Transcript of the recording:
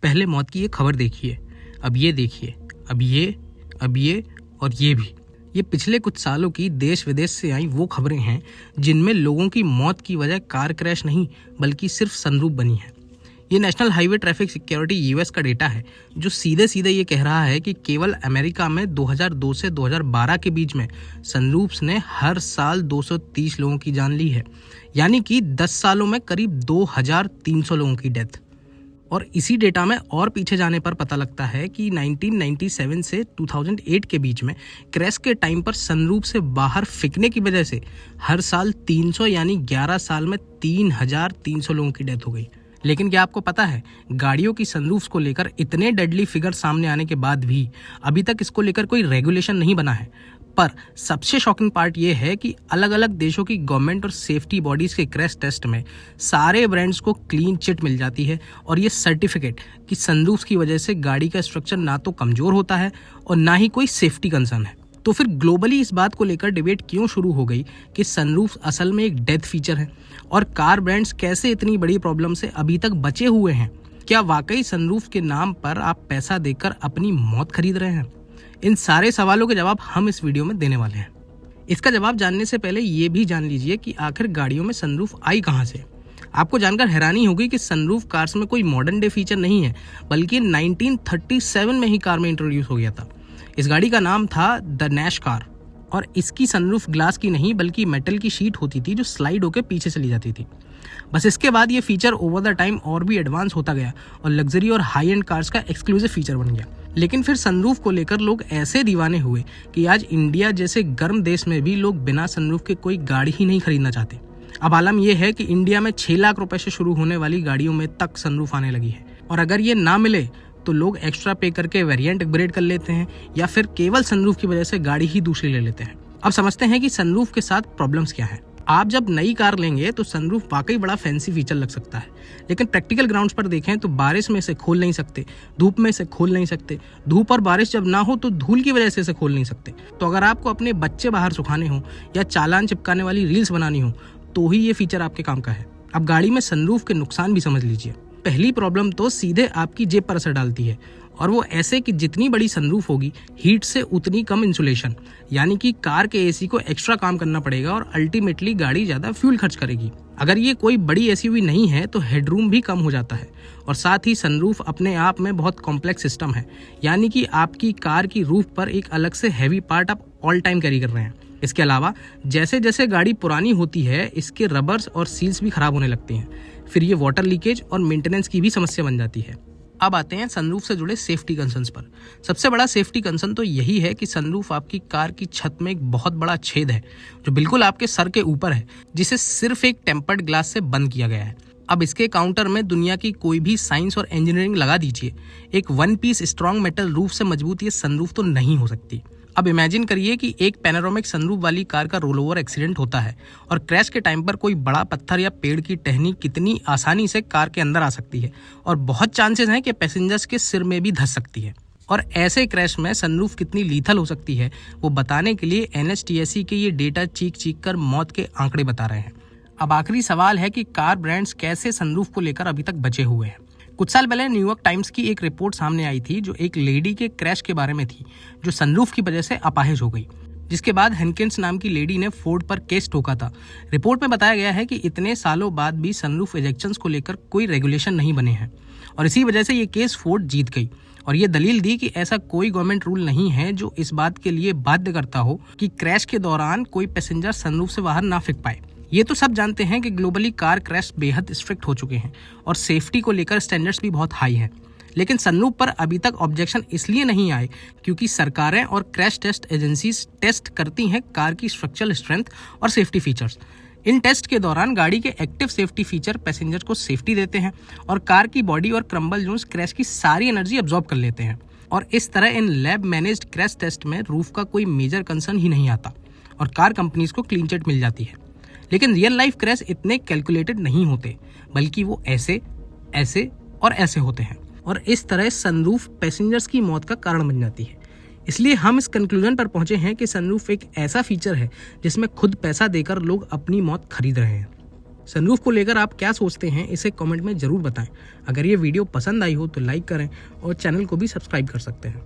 पहले मौत की ये खबर देखिए, अब ये देखिए, अब ये और ये भी। ये पिछले कुछ सालों की देश विदेश से आई वो खबरें हैं जिनमें लोगों की मौत की वजह कार क्रैश नहीं बल्कि सिर्फ सनरूफ बनी है। ये national highway traffic security US का डेटा है जो सीधे सीधे ये कह रहा है कि केवल अमेरिका में 2002 से 2012 के बीच में सनरूफ्स ने हर साल 230 लोगों की जान ली है, यानी कि 10 सालों में करीब 2300 लोगों की डेथ। और इसी डेटा में और पीछे जाने पर पता लगता है कि 1997 से 2008 के बीच में क्रैश के टाइम पर सनरूफ से बाहर फेंकने की वजह से हर साल 300 यानी 11 साल में 3300 लोगों की डेथ हो गई। लेकिन क्या आपको पता है, गाड़ियों की सनरूफ्स को लेकर इतने डेडली फिगर सामने आने के बाद भी अभी तक इसको लेकर कोई रेगुलेशन नहीं बना है। पर सबसे शॉकिंग पार्ट ये है कि अलग अलग देशों की गवर्नमेंट और सेफ्टी बॉडीज के क्रैश टेस्ट में सारे ब्रांड्स को क्लीन चिट मिल जाती है और ये सर्टिफिकेट कि सनरूफ्स की वजह से गाड़ी का स्ट्रक्चर ना तो कमजोर होता है और ना ही कोई सेफ्टी कंसर्न है। तो फिर ग्लोबली इस बात को लेकर डिबेट क्यों शुरू हो गई कि सनरूफ असल में एक डेथ फीचर है और कार ब्रांड्स कैसे इतनी बड़ी प्रॉब्लम से अभी तक बचे हुए हैं? क्या वाकई सनरूफ के नाम पर आप पैसा देकर अपनी मौत खरीद रहे हैं? इन सारे सवालों के जवाब हम इस वीडियो में देने वाले हैं। इसका जवाब जानने से पहले ये भी जान लीजिए कि आखिर गाड़ियों में सनरूफ आई कहाँ से। आपको जानकर हैरानी होगी कि सनरूफ कार्स में कोई मॉडर्न डे फीचर नहीं है, बल्कि 1937 में ही कार में इंट्रोड्यूस हो गया था। इस गाड़ी का नाम था द नैश कार और इसकी सनरूफ ग्लास की नहीं बल्कि मेटल की शीट होती थी जो स्लाइड होकर पीछे चली जाती थी। बस इसके बाद ये फीचर ओवर द टाइम और भी एडवांस होता गया और लग्जरी और हाई एंड कार्स का एक्सक्लूसिव फीचर बन गया। लेकिन फिर सनरूफ को लेकर लोग ऐसे दीवाने हुए कि आज इंडिया जैसे गर्म देश में भी लोग बिना सनरूफ के कोई गाड़ी ही नहीं खरीदना चाहते। अब आलम यह है कि इंडिया में 6 लाख रुपए से शुरू होने वाली गाड़ियों में तक सनरूफ आने लगी है और अगर ये ना मिले तो लोग एक्स्ट्रा पे करके वेरिएंट अपग्रेड कर लेते हैं या फिर केवल सनरूफ की वजह से गाड़ी ही दूसरी ले लेते हैं। अब समझते हैं कि सनरूफ के साथ प्रॉब्लम्स क्या है। आप जब नई कार लेंगे तो सनरूफ वाकई बड़ा फैंसी फीचर लग सकता है, लेकिन प्रैक्टिकल ग्राउंड्स पर देखें तो बारिश में इसे खोल नहीं सकते, धूप में इसे खोल नहीं सकते, धूप और बारिश जब ना हो तो धूल की वजह से इसे खोल नहीं सकते। तो अगर आपको अपने बच्चे बाहर सुखाने हो या चालान चिपकाने वाली रील्स बनानी हो तो ही ये फीचर आपके काम का है। अब गाड़ी में सनरूफ के नुकसान भी समझ लीजिए। पहली प्रॉब्लम तो सीधे आपकी जेब पर असर डालती है और वो ऐसे कि जितनी बड़ी सनरूफ होगी हीट से उतनी कम इंसुलेशन, यानी कि कार के एसी को एक्स्ट्रा काम करना पड़ेगा और अल्टीमेटली गाड़ी ज्यादा फ्यूल खर्च करेगी। अगर ये कोई बड़ी एसयूवी नहीं है तो हेडरूम भी कम हो जाता है और साथ ही सनरूफ अपने आप में बहुत कॉम्प्लेक्स सिस्टम है, यानी कि आपकी कार की रूफ पर एक अलग से हैवी पार्ट आप ऑल टाइम कैरी कर रहे हैं। इसके अलावा जैसे जैसे गाड़ी पुरानी होती है इसके रबर्स और सील्स भी खराब होने लगते हैं, फिर ये वाटर लीकेज और मेंटेनेंस की भी समस्या बन जाती है। अब आते हैं सनरूफ से जुड़े सेफ्टी कंसर्न्स पर। सबसे बड़ा सेफ्टी कंसर्न तो यही है कि सनरूफ आपकी कार की छत में एक बहुत बड़ा छेद है जो बिल्कुल आपके सर के ऊपर है, जिसे सिर्फ एक टेम्पर्ड ग्लास से बंद किया गया है। अब इसके काउंटर में दुनिया की कोई भी साइंस और इंजीनियरिंग लगा दीजिए, एक 1 पीस स्ट्रॉन्ग मेटल रूफ से मजबूत ये सनरूफ तो नहीं हो सकती। अब इमेजिन करिए कि एक पैनोरामिक सनरूफ वाली कार का रोल ओवर एक्सीडेंट होता है और क्रैश के टाइम पर कोई बड़ा पत्थर या पेड़ की टहनी कितनी आसानी से कार के अंदर आ सकती है और बहुत चांसेस हैं कि पैसेंजर्स के सिर में भी धंस सकती है। और ऐसे क्रैश में सनरूफ कितनी लीथल हो सकती है वो बताने के लिए NHTSA के ये डेटा चीख कर मौत के आंकड़े बता रहे हैं। अब आखिरी सवाल है कि कार ब्रांड्स कैसे सनरूफ को लेकर अभी तक बचे हुए हैं। कुछ साल पहले न्यूयॉर्क टाइम्स की एक रिपोर्ट सामने आई थी जो एक लेडी के क्रैश के बारे में थी जो सनरूफ की वजह से अपाहिज हो गई, जिसके बाद हेनकिंस नाम की लेडी ने फोर्ड पर केस ठोका था। रिपोर्ट में बताया गया है कि इतने सालों बाद भी सनरूफ इजेक्शंस को लेकर कोई रेगुलेशन नहीं बने हैं और इसी वजह से ये केस फोर्ड जीत गई और ये दलील दी कि ऐसा कोई गवर्नमेंट रूल नहीं है जो इस बात के लिए बाध्य करता हो कि क्रैश के दौरान कोई पैसेंजर सनरूफ से बाहर ना फेंक पाए। ये तो सब जानते हैं कि ग्लोबली कार क्रैश बेहद स्ट्रिक्ट हो चुके हैं और सेफ्टी को लेकर स्टैंडर्ड्स भी बहुत हाई हैं, लेकिन सनरूफ पर अभी तक ऑब्जेक्शन इसलिए नहीं आए क्योंकि सरकारें और क्रैश टेस्ट एजेंसीज टेस्ट करती हैं कार की स्ट्रक्चरल स्ट्रेंथ और सेफ्टी फीचर्स। इन टेस्ट के दौरान गाड़ी के एक्टिव सेफ्टी फीचर पैसेंजर को सेफ्टी देते हैं और कार की बॉडी और क्रम्बल जोन्स क्रैश की सारी एनर्जी अब्जॉर्ब कर लेते हैं और इस तरह in lab managed crash test में रूफ का कोई मेजर कंसर्न ही नहीं आता और कार कंपनीज को क्लीन चिट मिल जाती है। लेकिन रियल लाइफ क्रैश इतने कैलकुलेटेड नहीं होते, बल्कि वो ऐसे, ऐसे और ऐसे होते हैं और इस तरह सनरूफ पैसेंजर्स की मौत का कारण बन जाती है। इसलिए हम इस कंक्लूजन पर पहुंचे हैं कि सनरूफ एक ऐसा फीचर है जिसमें खुद पैसा देकर लोग अपनी मौत खरीद रहे हैं। सनरूफ को लेकर आप क्या सोचते हैं इसे कमेंट में ज़रूर बताएं। अगर ये वीडियो पसंद आई हो तो लाइक करें और चैनल को भी सब्सक्राइब कर सकते हैं।